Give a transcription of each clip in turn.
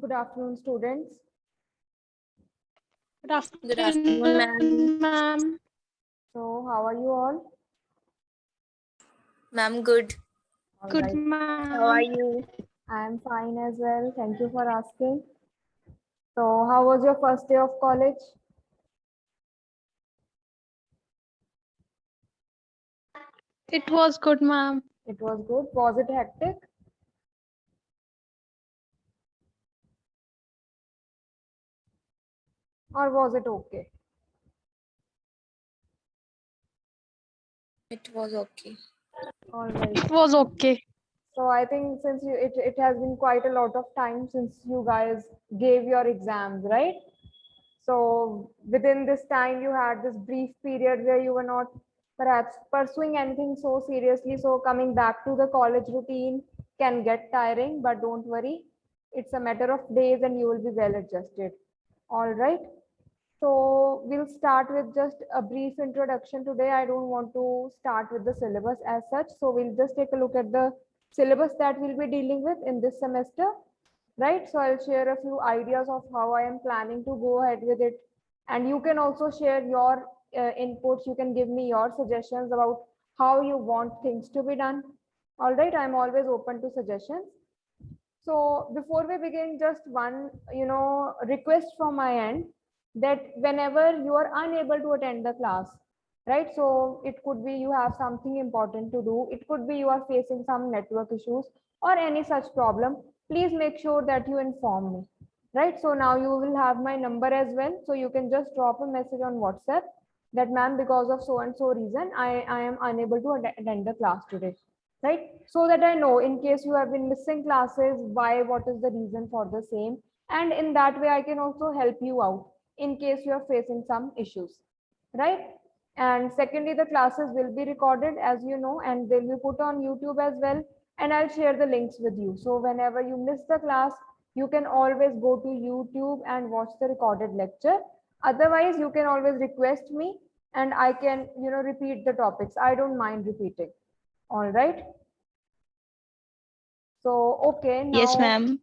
Good afternoon, students. Good afternoon, ma'am. ma'am. So, how are you all? Ma'am, good. All Good, right. How are ma'am. you? I am fine as well. Thank you for asking. So, how was your first day of college? It was good, ma'am. It was good. Was it hectic? Or was it okay? It was okay. All right. It was okay. So, I think since it has been quite a lot of time since you guys gave your exams, right? So, within this time, you had this brief period where you were not perhaps pursuing anything so seriously. So, coming back to the college routine can get tiring, but don't worry. It's a matter of days and you will be well adjusted. All right. So we'll start with just a brief introduction today. I don't want to start with the syllabus as such. So we'll just take a look at the syllabus that we'll be dealing with in this semester, right? So I'll share a few ideas of how I am planning to go ahead with it. And you can also share your inputs. You can give me your suggestions about how you want things to be done. All right, I'm always open to suggestions. So before we begin, just one, request from my end that whenever you are unable to attend the class, right? So it could be you have something important to do. It could be you are facing some network issues or any such problem. Please make sure that you inform me, right? So now you will have my number as well. So you can just drop a message on WhatsApp that ma'am, because of so and so reason, I am unable to attend the class today, right? So that I know in case you have been missing classes, why, what is the reason for the same. And in that way, I can also help you out in case you are facing some issues, right? And secondly, the classes will be recorded, as you know, and they'll be put on YouTube as well. And I'll share the links with you. So whenever you miss the class, you can always go to YouTube and watch the recorded lecture. Otherwise, you can always request me and I can, repeat the topics. I don't mind repeating. All right. So, okay, Yes, now ma'am.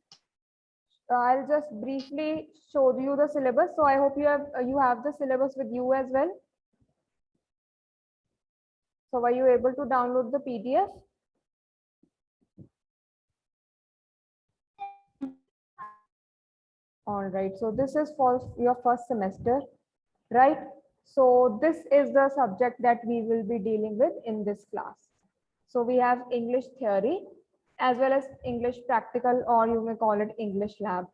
I'll just briefly show you the syllabus. So I hope you have the syllabus with you as well. So were you able to download the PDF? All right. So this is for your first semester, right? So this is the subject that we will be dealing with in this class. So we have English theory as well as English practical, or you may call it English lab,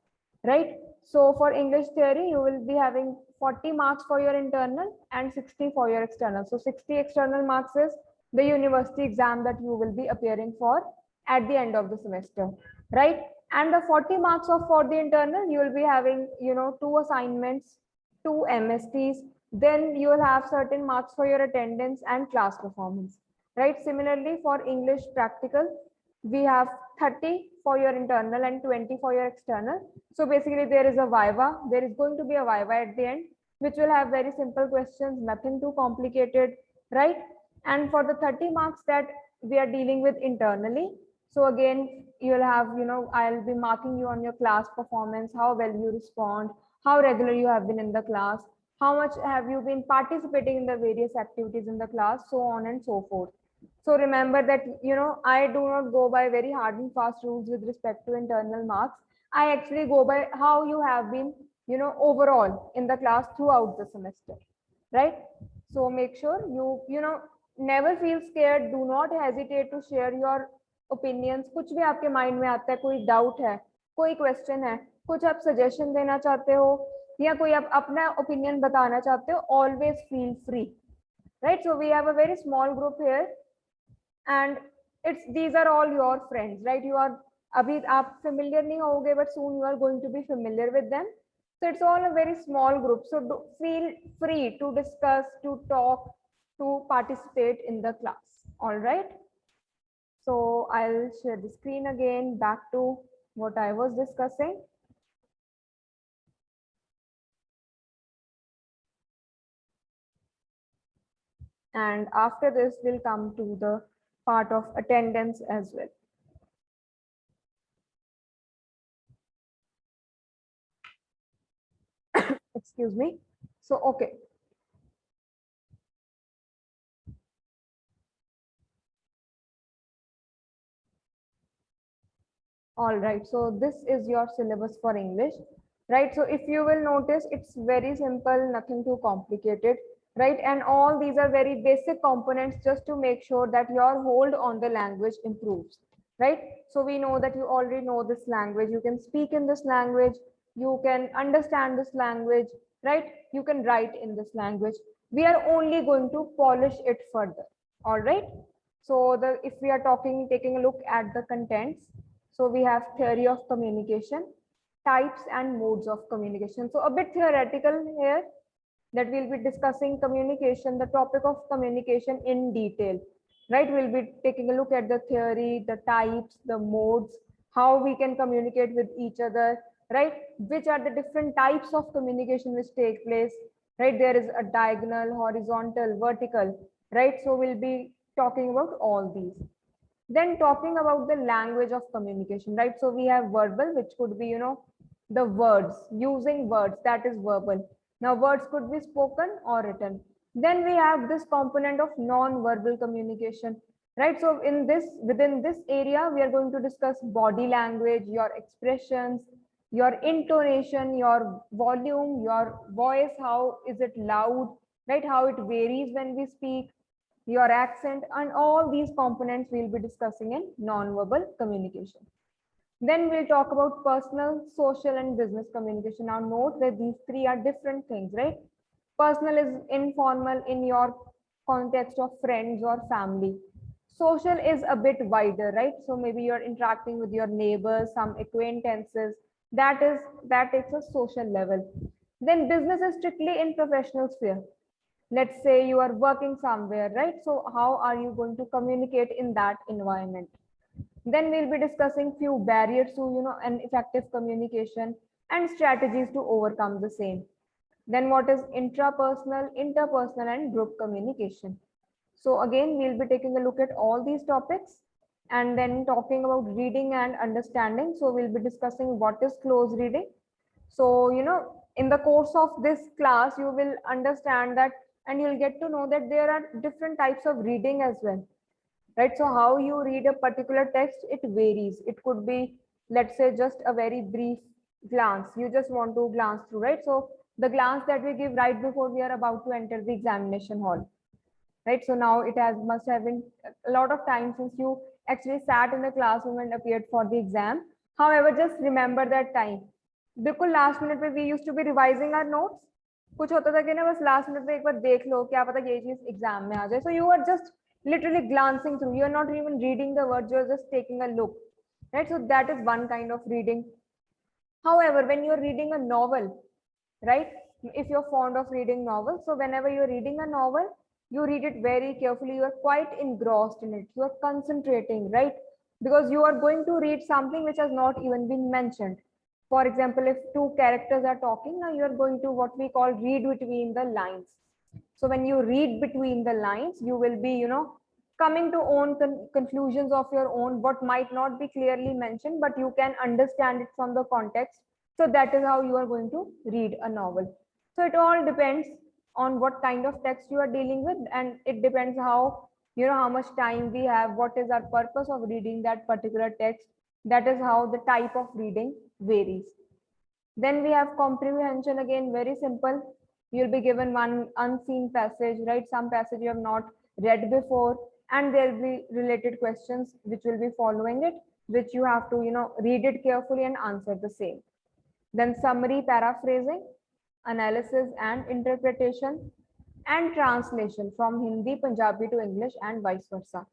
right? So for English theory, you will be having 40 marks for your internal and 60 for your external. So 60 external marks is the university exam that you will be appearing for at the end of the semester, right? And the 40 marks of for the internal, you will be having, two assignments, two MSTs, then you will have certain marks for your attendance and class performance, right? Similarly, for English practical, we have 30 for your internal and 20 for your external. So basically there is a viva, there is going to be a viva at the end, which will have very simple questions, nothing too complicated, right? And for the 30 marks that we are dealing with internally, so again, you'll have, I'll be marking you on your class performance, how well you respond, how regular you have been in the class, how much have you been participating in the various activities in the class, so on and so forth. So remember that, I do not go by very hard and fast rules with respect to internal marks. I actually go by how you have been, overall in the class throughout the semester, right? So make sure never feel scared. Do not hesitate to share your opinions. कुछ भी आपके mind में आता है, कोई doubt है, कोई question है, कुछ आप सजेशन देना चाहते हो या कोई आप अपना ओपिनियन बताना चाहते हो, always feel free, right? So we have a very small group here and these are all your friends, right? You are abhi aap familiar nahi hoge, but soon you are going to be familiar with them. So it's all a very small group, so feel free to discuss, to talk, to participate in the class. All right, so I'll share the screen again, back to what I was discussing. And after this we'll come to the part of attendance as well. excuse me. So okay, all right, so this is your syllabus for English, right? So if you will notice, it's very simple, nothing too complicated, right? And all these are very basic components just to make sure that your hold on the language improves, right? So we know that you already know this language, you can speak in this language, you can understand this language, right? You can write in this language. We are only going to polish it further, all right? So if we are taking a look at the contents, so we have theory of communication, types and modes of communication. So a bit theoretical here, that we'll be discussing communication, the topic of communication in detail, right? We'll be taking a look at the theory, the types, the modes, how we can communicate with each other, right? Which are the different types of communication which take place, right? There is a diagonal, horizontal, vertical, right? So we'll be talking about all these. Then talking about the language of communication, right? So we have verbal, which could be, the words, using words, that is verbal. Now words could be spoken or written. Then we have this component of non-verbal communication, right? So within this area, we are going to discuss body language, your expressions, your intonation, your volume, your voice, how is it loud, right? How it varies when we speak, your accent, and all these components we'll be discussing in non-verbal communication. Then we'll talk about personal, social, and business communication. Now note that these three are different things, right? Personal is informal in your context of friends or family. Social is a bit wider, right? So maybe you're interacting with your neighbors, some acquaintances. That takes a social level. Then business is strictly in professional sphere. Let's say you are working somewhere, right? So how are you going to communicate in that environment? Then we'll be discussing few barriers to an effective communication and strategies to overcome the same. Then what is intrapersonal, interpersonal, and group communication? So again, we'll be taking a look at all these topics and then talking about reading and understanding. So we'll be discussing what is close reading. So in the course of this class, you will understand that, and you'll get to know that there are different types of reading as well, right? So how you read a particular text, it varies. It could be, let's say, just a very brief glance. You just want to glance through, right? So the glance that we give right before we are about to enter the examination hall, right? So now must have been a lot of time since you actually sat in the classroom and appeared for the exam. However, just remember that time. बिल्कुल last minute पे we used to be revising our notes. कुछ होता था कि ना बस last minute पे एक बार देख लो, क्या पता ये चीज एग्जाम में आ जाए. So you are just literally glancing through, you're not even reading the words, you're just taking a look, right? So that is one kind of reading. However, when you're reading a novel, right, if you're fond of reading novels, so whenever you're reading a novel, you read it very carefully, you are quite engrossed in it, you are concentrating, right? Because you are going to read something which has not even been mentioned. For example, if two characters are talking, now you're going to what we call read between the lines. So when you read between the lines, you will be, coming to own conclusions of your own, what might not be clearly mentioned, but you can understand it from the context. So that is how you are going to read a novel. So it all depends on what kind of text you are dealing with, and it depends how, how much time we have, what is our purpose of reading that particular text. That is how the type of reading varies. Then we have comprehension, again, very simple. You'll be given one unseen passage, right? Some passage you have not read before, and there'll be related questions which will be following it, which you have to, read it carefully and answer the same. Then summary, paraphrasing, analysis and interpretation, and translation from Hindi, Punjabi to English and vice versa,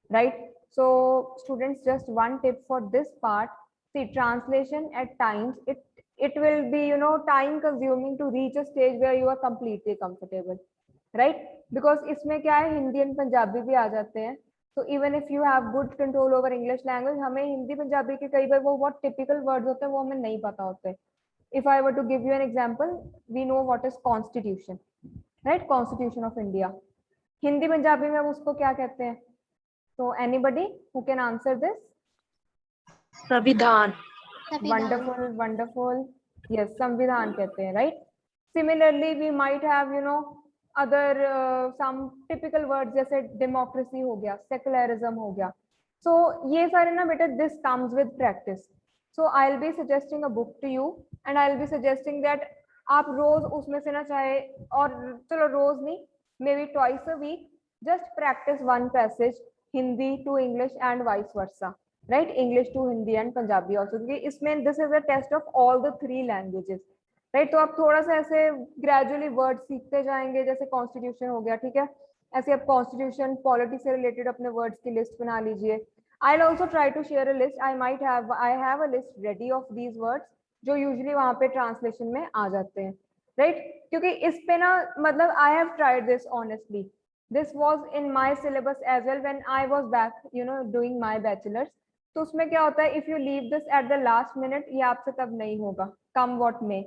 right? So students, just one tip for this part. See, translation at times, it will be, time consuming to reach a stage where you are completely comfortable, right? Because इसमें क्या है, Hindi and Punjabi भी आ जाते हैं. So even if you have good control over English language, हमें हिंदी पंजाबी के कई बार वो बहुत typical words होते हैं, वो हमें नहीं पता होते. If I were to give you an example, we know what is constitution, right? Constitution of India. Hindi Punjabi में उसको क्या कहते हैं? So anybody who can answer this? संविधान. Wonderful, wonderful. Yes, संविधान कहते हैं, right? Similarly, we might have, other some typical words जैसे democracy हो गया, secularism हो गया. So ये सारे ना बेटा, this comes with practice. So I'll be suggesting a book to you and I'll be suggesting that आप रोज उसमें से ना चाहे, और चलो रोज नहीं, maybe twice a week, just practice one passage, Hindi to English and vice versa, right? English to Hindi and Punjabi also, क्योंकि इसमें this is a test of all the three languages, right? तो आप थोड़ा सा ऐसे gradually word सीखते जाएंगे, जैसे कॉन्स्टिट्यूशन हो गया, ठीक है, ऐसे आप कॉन्स्टिट्यूशन पॉलिटिक्स से रिलेटेड अपने वर्ड्स की लिस्ट बना लीजिए. I will also try to share a list, I have a list ready of these words जो यूजुअली वहां पे ट्रांसलेशन में आ जाते हैं, राइट? क्योंकि इस पे ना, मतलब I have tried this honestly, this was in my syllabus as well when I was back doing my bachelors. तो उसमें क्या होता है, if you leave this at the last minute, ये आपसे तब नहीं होगा, कम व्हाट मे.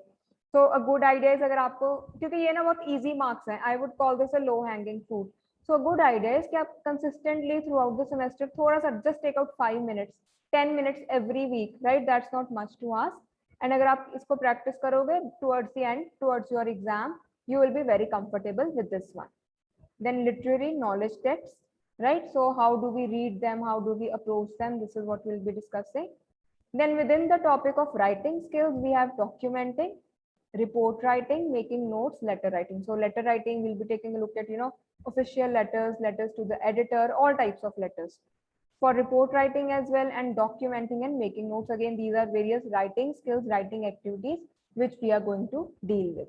तो अ गुड आइडिया इज, अगर आपको, क्योंकि ये ना बहुत इजी मार्क्स हैं, I would call this a low hanging fruit. So good idea is कि आप consistently throughout the semester थोड़ा सा, just take out 5 minutes, 10 minutes every week, right? That's not much to ask. And अगर आप इसको practice करोगे towards the end, towards your exam, you will be very comfortable with this one. Then literary knowledge texts, right? So how do we read them, how do we approach them? This is what we'll be discussing. Then within the topic of writing skills, we have documenting, report writing, making notes, letter writing. So letter writing, we'll be taking a look at, official letters, letters to the editor, all types of letters. For report writing as well, and documenting and making notes, again, these are various writing skills, writing activities, which we are going to deal with.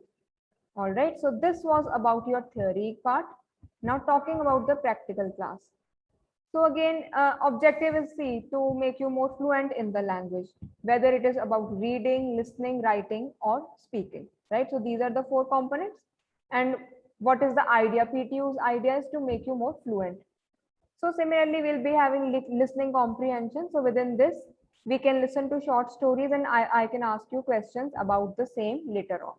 All right, so this was about your theory part. Now talking about the practical class. So again, objective is see to make you more fluent in the language, whether it is about reading, listening, writing, or speaking, right? So these are the four components. And what is the idea? PTU's idea is to make you more fluent. So similarly, we'll be having listening comprehension. So within this, we can listen to short stories and I can ask you questions about the same later on.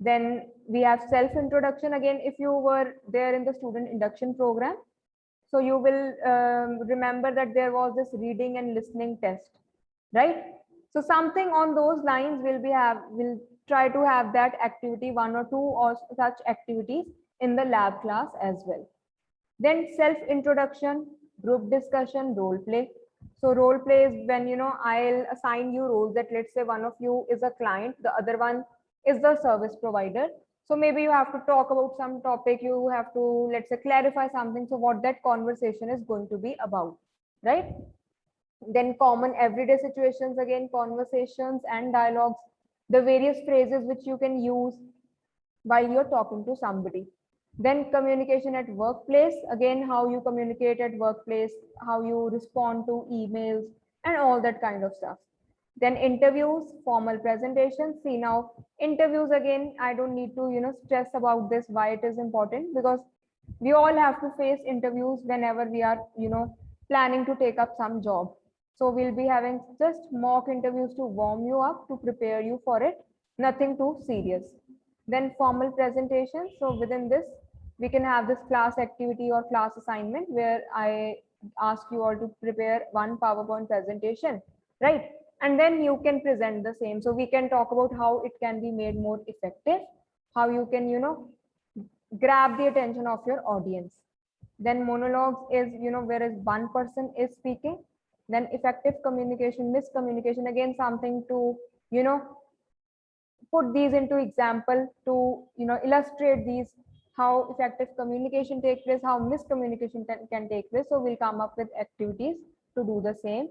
Then we have self-introduction. Again, if you were there in the student induction program, so you will remember that there was this reading and listening test, right? So something on those lines will try to have that activity, one or two or such activities in the lab class as well. Then self-introduction, group discussion, role play. So role play is when, I'll assign you roles that, let's say one of you is a client, the other one is the service provider. So maybe you have to talk about some topic, you have to, let's say, clarify something. So what that conversation is going to be about, right? Then common everyday situations, again, conversations and dialogues, the various phrases which you can use while you're talking to somebody. Then communication at workplace, again, how you communicate at workplace, how you respond to emails and all that kind of stuff. Then interviews, formal presentations. See now, interviews, again, I don't need to, stress about this, why it is important, because we all have to face interviews whenever we are, planning to take up some job. So we'll be having just mock interviews to warm you up, to prepare you for it, nothing too serious. Then formal presentation. So within this, we can have this class activity or class assignment where I ask you all to prepare one PowerPoint presentation, right? And then you can present the same. So we can talk about how it can be made more effective, how you can, grab the attention of your audience. Then monologues is, whereas one person is speaking. Then effective communication, miscommunication, again, something to, put these into example to, illustrate these, how effective communication takes place, how miscommunication can take place. So we'll come up with activities to do the same.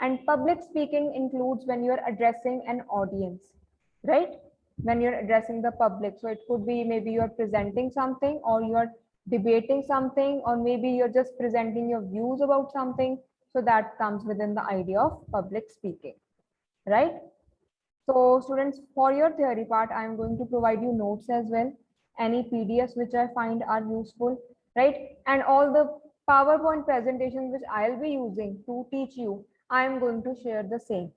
And public speaking includes when you're addressing an audience, right? When you're addressing the public. So it could be maybe you're presenting something, or you're debating something, or maybe you're just presenting your views about something. So that comes within the idea of public speaking, right? So students, for your theory part, I'm going to provide you notes as well, any PDFs which I find are useful, right? And all the PowerPoint presentations which I'll be using to teach you, I'm going to share the same,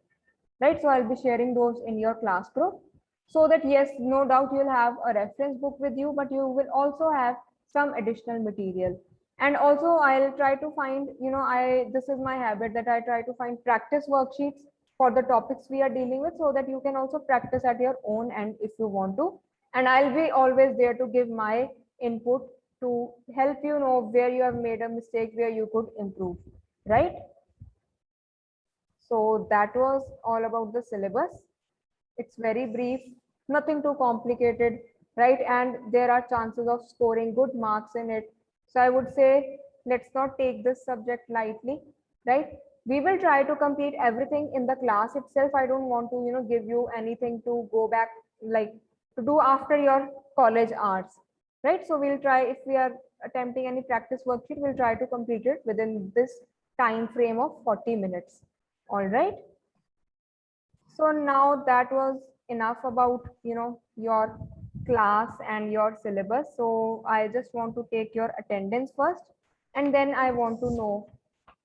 right? So I'll be sharing those in your class group, so that yes, no doubt you'll have a reference book with you, but you will also have some additional material. And also I'll try to find, this is my habit that I try to find practice worksheets for the topics we are dealing with, so that you can also practice at your own end if you want to, and I'll be always there to give my input to help you know where you have made a mistake, where you could improve, right? So that was all about the syllabus. It's very brief, nothing too complicated, right? And there are chances of scoring good marks in it. So I would say, let's not take this subject lightly, right? We will try to complete everything in the class itself. I don't want to, give you anything to go back, like to do after your college hours, right? So we'll try, if we are attempting any practice worksheet, we'll try to complete it within this time frame of 40 minutes. All right. So now that was enough about, your class and your syllabus. So I just want to take your attendance first, and then I want to know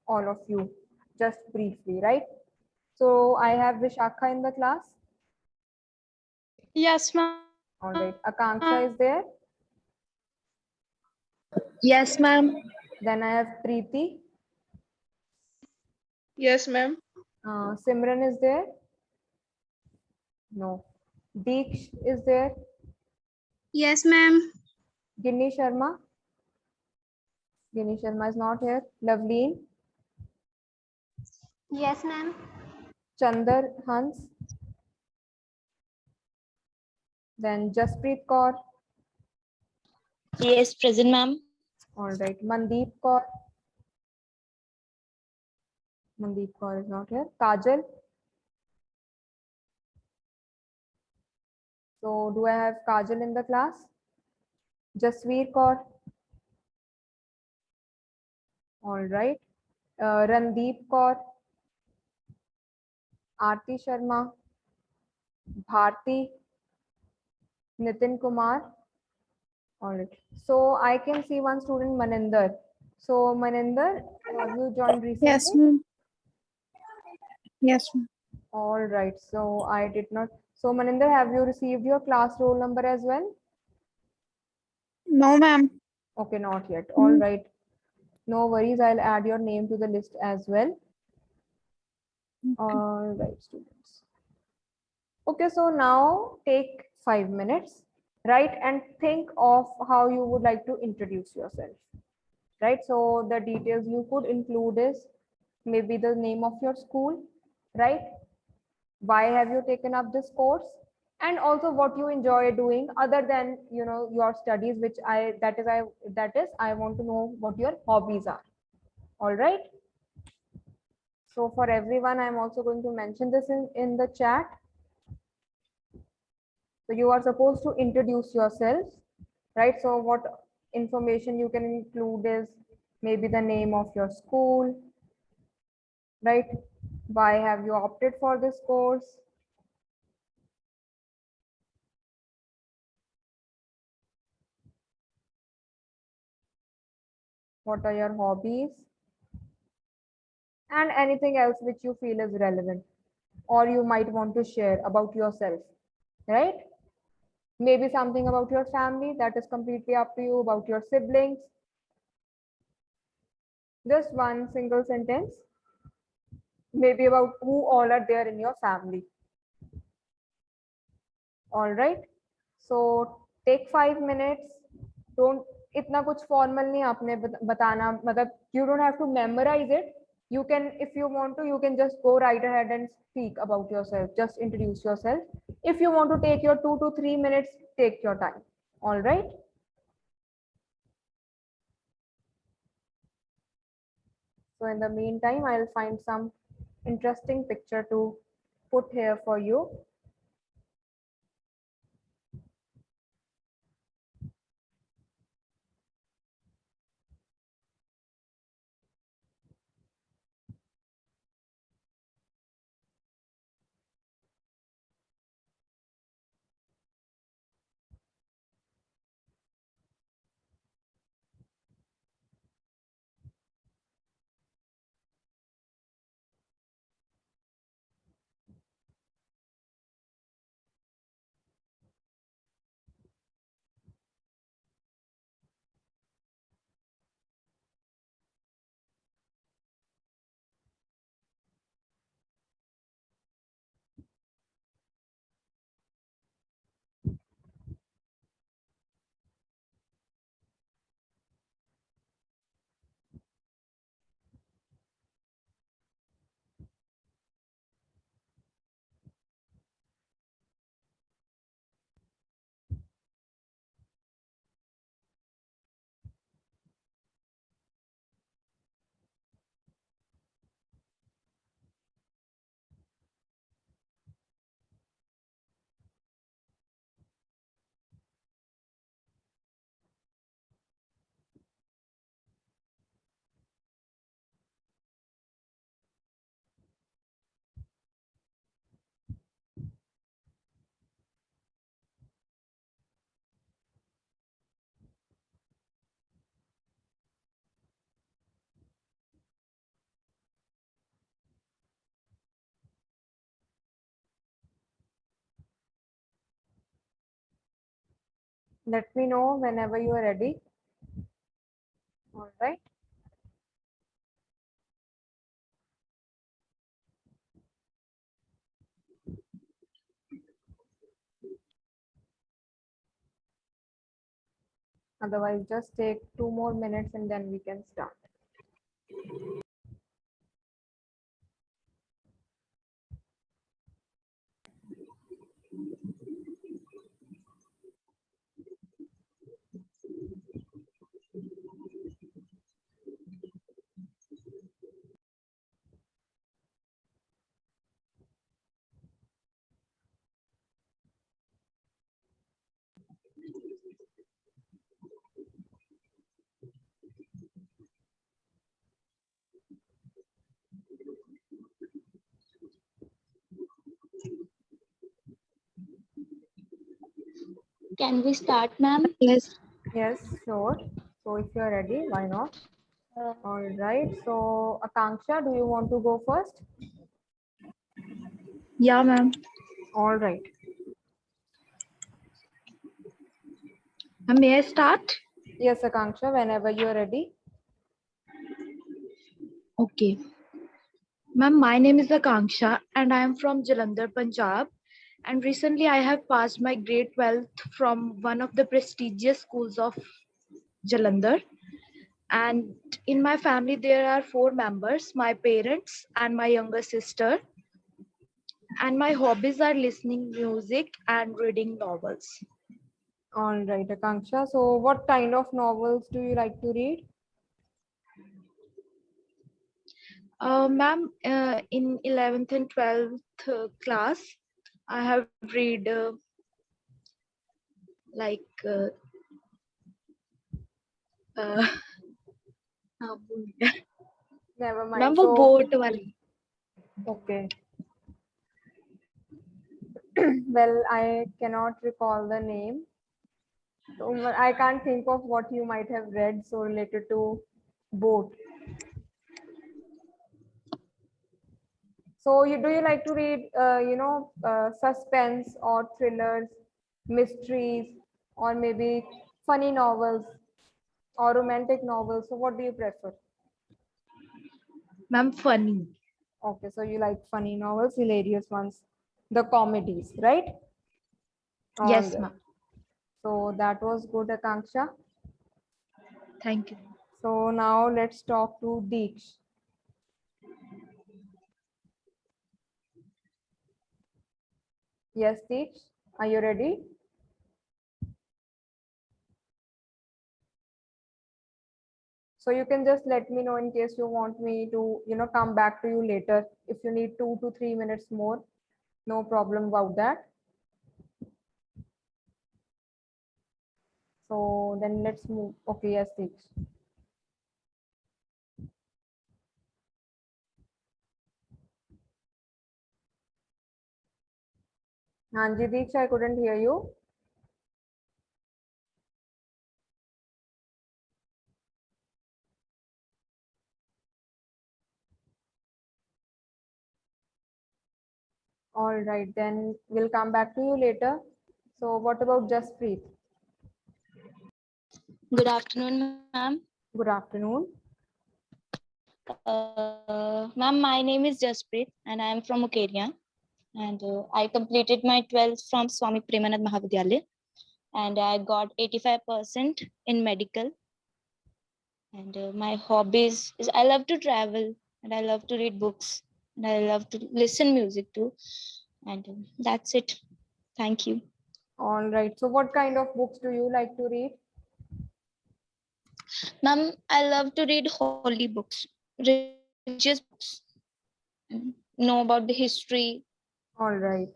all of you just briefly, right? So I have Vishakha in the class. Yes, ma'am. All right. Akanksha is there. Yes, ma'am. Then I have Preeti. Yes, ma'am. Simran is there. No. Deeksh is there. Yes, ma'am. Ginny Sharma. Ginny Sharma is not here. Loveleen. Yes, ma'am. Chandar Hans. Then Jasprit Kaur. Yes, present, ma'am. All right. Mandeep Kaur. Mandeep Kaur is not here. Kajal. So do I have Kajal in the class? Jasveer Kaur. All right. Randeep Kaur. Aarti Sharma. Bharti. Nitin Kumar. All right. So I can see one student, Maninder. So Maninder, have you joined recently? Yes, ma'am. Yes, ma'am. All right. So I did not. So Maninder, have you received your class roll number as well? No, ma'am. Okay, not yet. All right. No worries. I'll add your name to the list as well. All right, students. Okay, so now take 5 minutes, right? And think of how you would like to introduce yourself, right? So the details you could include is maybe the name of your school, right? Why have you taken up this course? And also what you enjoy doing other than, your studies, which I want to know what your hobbies are. All right. So for everyone, I'm also going to mention this in the chat. So you are supposed to introduce yourselves, right? So what information you can include is maybe the name of your school, right? Why have you opted for this course? What are your hobbies? And anything else which you feel is relevant or you might want to share about yourself, right? Maybe something about your family, that is completely up to you, about your siblings. Just one single sentence, maybe about who all are there in your family. All right. So take 5 minutes. Don't इतना कुछ formal नहीं आपने बताना, मतलब you don't have to memorize it. You can, if you want to, you can just go right ahead and speak about yourself. Just introduce yourself. If you want to take your 2 to 3 minutes, take your time. All right. So in the meantime, I'll find some interesting picture to put here for you. Let me know whenever you are ready. All right. Otherwise, just take 2 more minutes and then we can start. Can we start, ma'am? Yes. Yes, sure. So if you're ready, why not? All right. So Akanksha, do you want to go first? Yeah, ma'am. All right. May I start? Yes, Akanksha, whenever you're ready. Okay. Ma'am, my name is Akanksha and I am from Jalandhar, Punjab. And recently I have passed my grade 12th from one of the prestigious schools of Jalandhar. And in my family, there are 4 members, my parents and my younger sister. And my hobbies are listening music and reading novels. All right, Akanksha. So what kind of novels do you like to read? Ma'am, in 11th and 12th class, I have read like uh, Never ma'am mind. वो So, boat वाली okay. Well, I cannot recall the name. So I can't think of what you might have read so related to boat. So do you like to read, suspense or thrillers, mysteries, or maybe funny novels or romantic novels? So what do you prefer? Ma'am funny. Okay, so you like funny novels, hilarious ones, the comedies, right? All Yes, right. ma'am. So that was good, Akanksha. Thank you. So now let's talk to Deeksh. Yes, Deeksh, are you ready? So you can just let me know in case you want me to, come back to you later. If you need 2 to 3 minutes more, no problem about that. So then let's move. Okay, yes, Deeksh. Hanji, Deeksh, I couldn't hear you. All right, then we'll come back to you later. So what about Jaspreet? Good afternoon, ma'am. Good afternoon. Ma'am, my name is Jaspreet and I am from Mukeria. And I completed my 12th from Swami Premanand Mahavidyalaya. And I got 85% in medical. And my hobbies is I love to travel and I love to read books and I love to listen music too. And that's it. Thank you. All right. So what kind of books do you like to read? Ma'am, I love to read holy books, religious books, and know about the history. All right.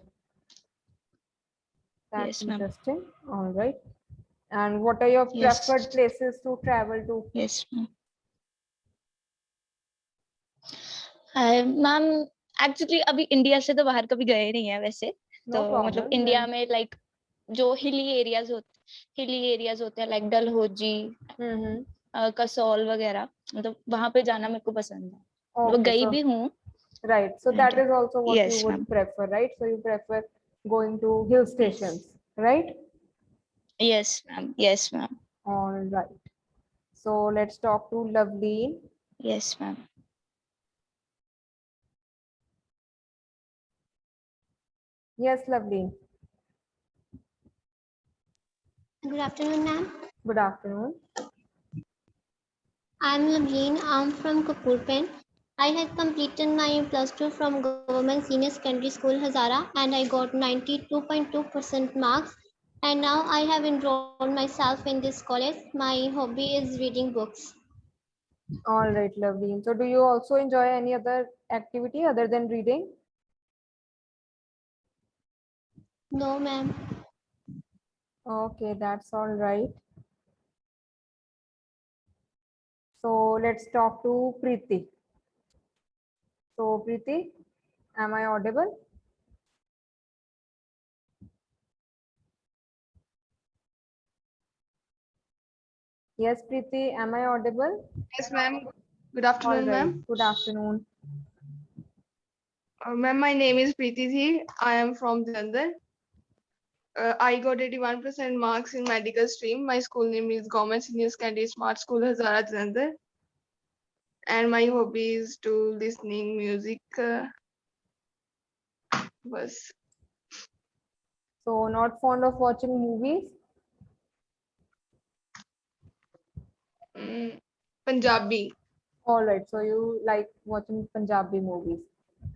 That's Yes, ma'am. interesting. All right. And what are your Yes. preferred places to travel to? Yes, ma'am. Ma'am actually अभी India से तो बाहर कभी गए नहीं है वैसे No तो problem. मतलब इंडिया में लाइक जो हिली एरियाज होते हैं लाइक डलहौजी कसौल वगैरह मतलब वहां पे जाना मेरे को पसंद है वो Okay, गई so भी हूँ right. So that is also what you yes would ma'am prefer, right? So you prefer going to hill stations, right? Yes, ma'am. Yes, ma'am. All right. So let's talk to Loveleen. Yes, ma'am. Yes, Loveleen. Good afternoon, ma'am. Good afternoon. I'm Laveen. I'm from Kapurpen. I had completed my plus two from Government Senior Secondary School, Hazara, and I got 92.2% marks. And now I have enrolled myself in this college. My hobby is reading books. All right, Loveleen. So do you also enjoy any other activity other than reading? No, ma'am. Okay, that's all right. So let's talk to Preeti. So Preeti, am I audible? Yes, Preeti, am I audible? Yes, ma'am. Good All afternoon, right, ma'am. good afternoon. Ma'am, my name is Preeti Thi. I am from Jalandhar. I got 81% marks in medical stream. My school name is Government Senior Secondary Smart School, Hazara, Jalandhar. And my hobby is to listening music. Was So not fond of watching movies? Punjabi. All right, so you like watching Punjabi movies.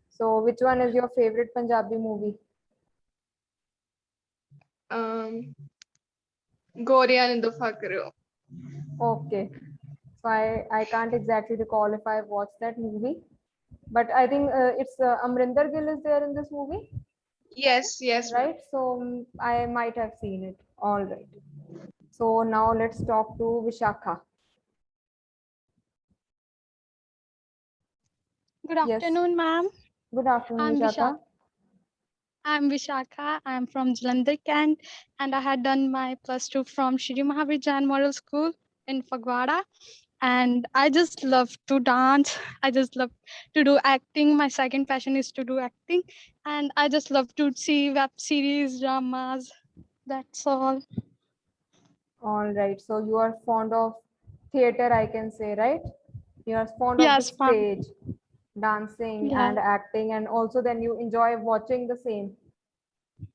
So which one is your favorite Punjabi movie? Goriya and the Fakro. Okay. So I can't exactly recall if I watched that movie, but I think it's Amrinder Gill is there in this movie, Yes, yes, ma'am. right? So I might have seen it. All right. So now let's talk to Vishakha. Good Yes. afternoon, ma'am. Good afternoon, I'm Vishakha. Vishakha. I'm from Jalandhar, Kent, and I had done my plus two from Shri Mahavir Jain Model School in Fagwada. And I just love to dance. I just love to do acting. My second passion is to do acting, and I just love to see web series, dramas. That's all. All right. So you are fond of theater, I can say, right? You are fond of the Yes, ma'am. stage, dancing Yeah. and acting, and also then you enjoy watching the same,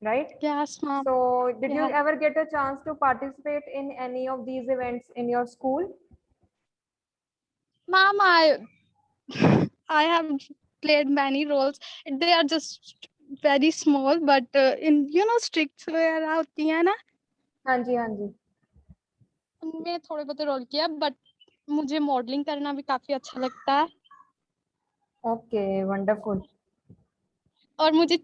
right? Yes, ma'am. So did you Yeah. ever get a chance to participate in any of these events in your school? Ma'am, I have played many roles. They are just very small, but in strict वगैरह होती है ना हाँ जी, हाँ जी. उनमें थोड़े बहुत role किया बट मुझे मॉडलिंग करना भी काफी अच्छा लगता है Okay, wonderful. और मुझे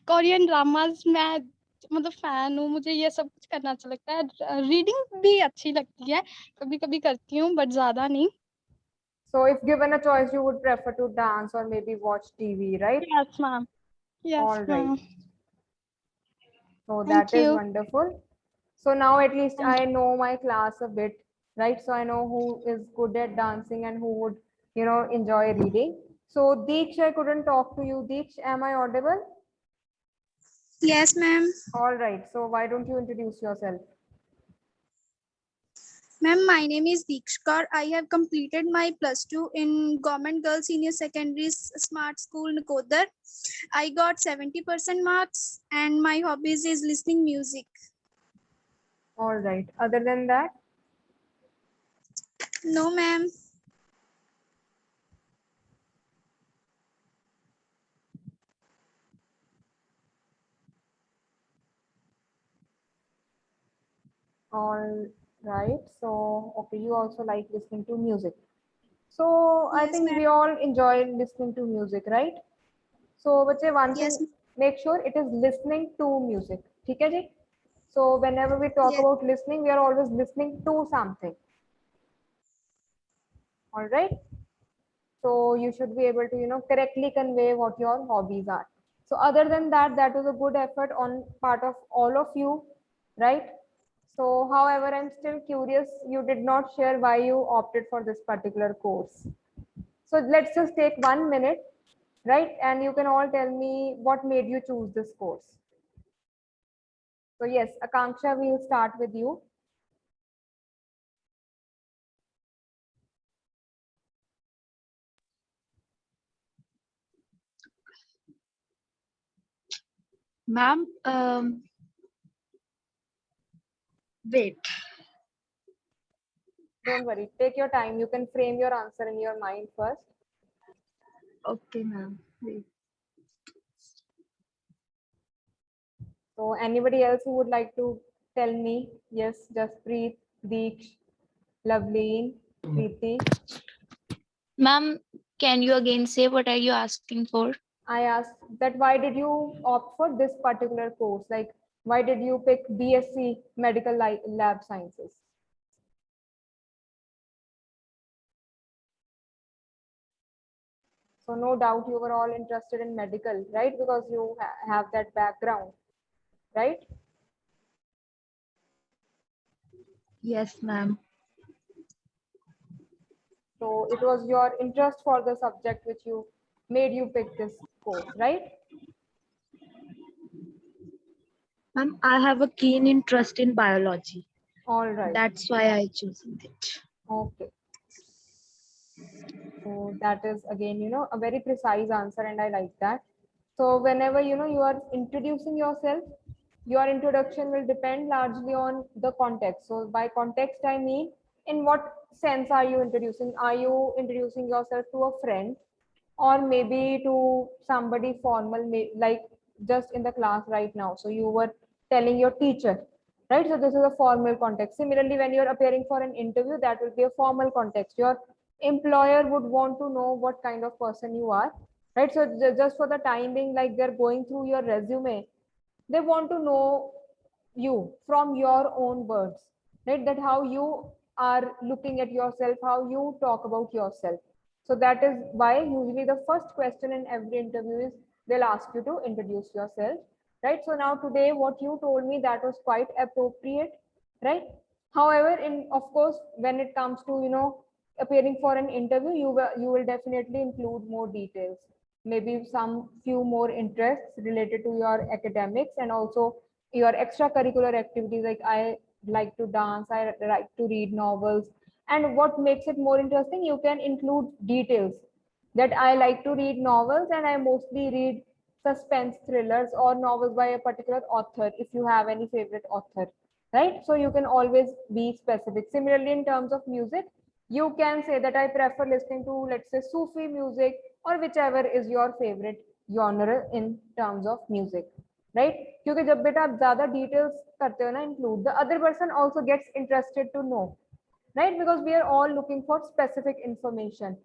कोरियन ड्रामास में मतलब फैन हूँ मुझे ये सब कुछ करना अच्छा लगता है रीडिंग भी अच्छी लगती है कभी कभी करती हूँ बट ज्यादा नहीं So if given a choice, you would prefer to dance or maybe watch TV, right? Yes ma'am All yes right. Ma'am So that thank is you wonderful. So now at least thank I know my class a bit, right? So I know who is good at dancing and who would, enjoy reading. So Deeksh, I couldn't talk to you. Deeksh, am I audible? Yes, ma'am. All right. So why don't you introduce yourself? Ma'am, my name is Deekshkar. I have completed my plus two in Government Girls Senior Secondary Smart School, Nakodar. I got 70% marks, and my hobbies is listening music. All right. Other than that, No, ma'am. all right. So, okay, you also like listening to music. So, I Yes, think ma'am. we all enjoy listening to music, right? So, bache, one thing, Yes, make sure it is listening to music. ठीक है जी? So, whenever we talk yes, about listening, we are always listening to something. All right. So, you should be able to, correctly convey what your hobbies are. So, other than that, that was a good effort on part of all of you, right? So, however, I'm still curious, you did not share why you opted for this particular course. So let's just take 1 minute, right? And you can all tell me what made you choose this course. So yes, Akanksha, we'll start with you. Ma'am, wait. Don't worry, take your time. You can frame your answer in your mind first. Okay, ma'am. Wait. So anybody else who would like to tell me? Yes, Jasprit, Deeksh, Loveleen, Preeti. Ma'am, can you again say what are you asking for? I asked that why did you opt for this particular course? Like, why did you pick BSc Medical Lab Sciences? So no doubt you were all interested in medical, right? Because you have that background, right? Yes, ma'am. So it was your interest for the subject which you made you pick this course, right? Ma'am, I have a keen interest in biology. All right. That's why I chosen it. Okay. So that is again, a very precise answer, and I like that. So whenever you are introducing yourself, your introduction will depend largely on the context. So by context, I mean in what sense are you introducing? Are you introducing yourself to a friend, or maybe to somebody formal, like just in the class right now? So you were telling your teacher, right? So this is a formal context. Similarly, when you're appearing for an interview, that will be a formal context. Your employer would want to know what kind of person you are, right? So just for the time being, like they're going through your resume, they want to know you from your own words, right? That how you are looking at yourself, how you talk about yourself. So that is why usually the first question in every interview is they'll ask you to introduce yourself, right? So now today what you told me, that was quite appropriate, right? However, in of course, when it comes to appearing for an interview, you will definitely include more details, maybe some few more interests related to your academics, and also your extracurricular activities, like I like to dance, I like to read novels. And what makes it more interesting, you can include details that I like to read novels and I mostly read suspense thrillers or novels by a particular author, if you have any favorite author, right? So you can always be specific. Similarly, in terms of music, you can say that I prefer listening to, let's say, Sufi music, or whichever is your favorite genre in terms of music, right? क्योंकि जब बेटा आप ज़्यादा details करते हो ना include, the other person also gets interested to know, right? Because we are all looking for specific information.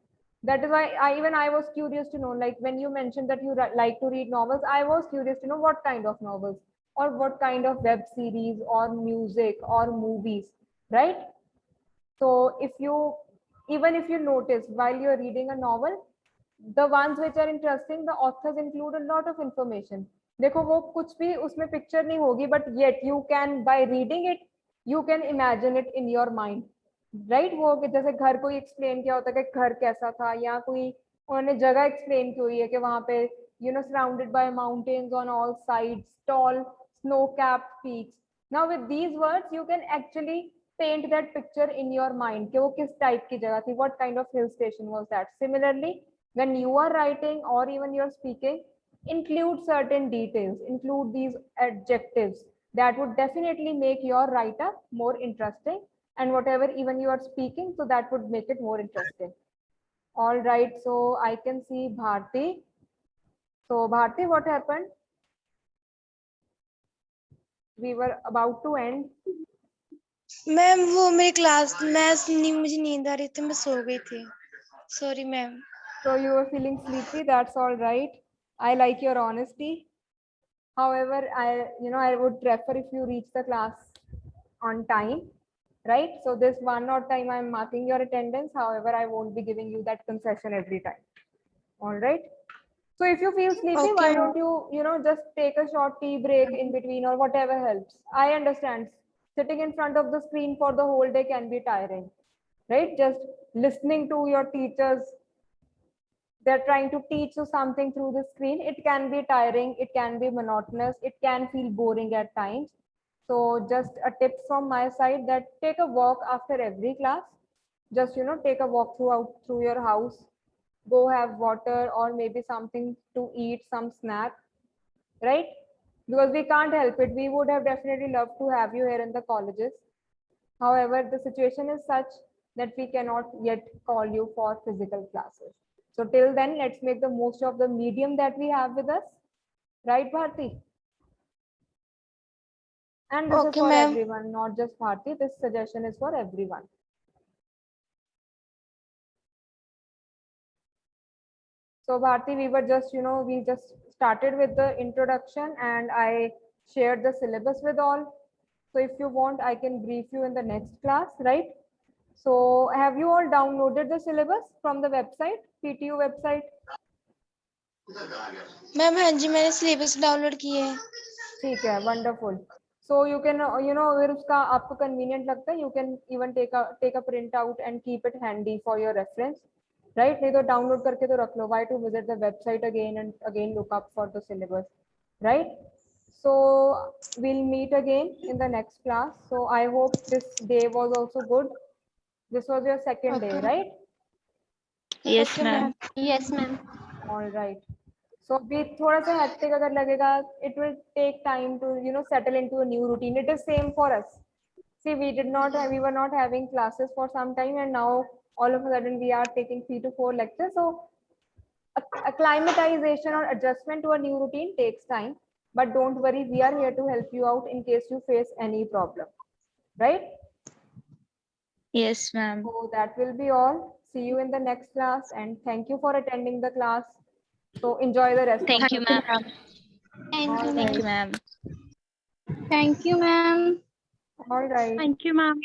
That is why I was curious to know, like when you mentioned that you like to read novels, I was curious to know what kind of novels, or what kind of web series or music or movies, right? So if you, even if you notice while you're reading a novel, the ones which are interesting, the authors include a lot of information. देखो वो कुछ भी उसमें picture नहीं होगी, but yet you can, by reading it, you can imagine it in your mind, right? वो जैसे घर को explain किया होता है कि घर कैसा था, या कोई उन्होंने जगह explain की हुई है कि वहां पे surrounded by mountains on all sides, tall snow-capped peaks. Now with these words you can actually paint that picture in your mind कि वो किस type की जगह थी, what kind of hill station was that. Similarly, when you are writing or even you're speaking, include certain details, include these adjectives that would definitely make your write-up more interesting, and whatever even you are speaking, so that would make it more interesting. All right, so I can see Bharti. So Bharti, what happened? We were about to end. Ma'am वो मेरी class मुझे नींद आ रही थी, मैं सो गई थी, sorry ma'am. So you were feeling sleepy, that's all right. I like your honesty. However, I would prefer if you reach the class on time, right? So this one odd time I'm marking your attendance. However, I won't be giving you that concession every time. All right. So if you feel sleepy, why Okay. don't you, just take a short tea break in between or whatever helps. I understand sitting in front of the screen for the whole day can be tiring, right? Just listening to your teachers, they're trying to teach you something through the screen. It can be tiring, it can be monotonous, it can feel boring at times. So just a tip from my side that take a walk after every class. Just, take a walk through your house, go have water or maybe something to eat, some snack, right? Because we can't help it. We would have definitely loved to have you here in the colleges. However, the situation is such that we cannot yet call you for physical classes. So till then, let's make the most of the medium that we have with us. Right, Bharti? And this is Okay, for ma'am. everyone, not just Bharti. This suggestion is for everyone. So Bharti, we just started with the introduction and I shared the syllabus with all. So if you want, I can brief you in the next class, right? So have you all downloaded the syllabus from the website, PTU website? Ma'am हाँ जी मैंने syllabus download किए है. ठीक है, wonderful. So you can, अगर उसका आपको convenient लगता है, you can even take a print out and keep it handy for your reference, right? नहीं तो download करके तो रख लो. Why to visit the website again and again look up for the syllabus, right? So we'll meet again in the next class. So I hope this day was also good. This was your second day, Okay. right? Yes, Okay, ma'am. ma'am. Yes, ma'am. All right. So अभी थोड़ा सा hectic अगर लगेगा, it will take time to settle into a new routine. It is same for us. See, we were not having classes for some time, and now all of a sudden we are taking 3 to 4 lectures. So acclimatization or adjustment to a new routine takes time. But don't worry, we are here to help you out in case you face any problem, right? Yes, ma'am. So that will be all. See you in the next class, and thank you for attending the class. So enjoy the rest Thank of you, the day. ma'am. Thank you, All Thank you, right. ma'am. Thank you, ma'am. All right. Thank you, ma'am.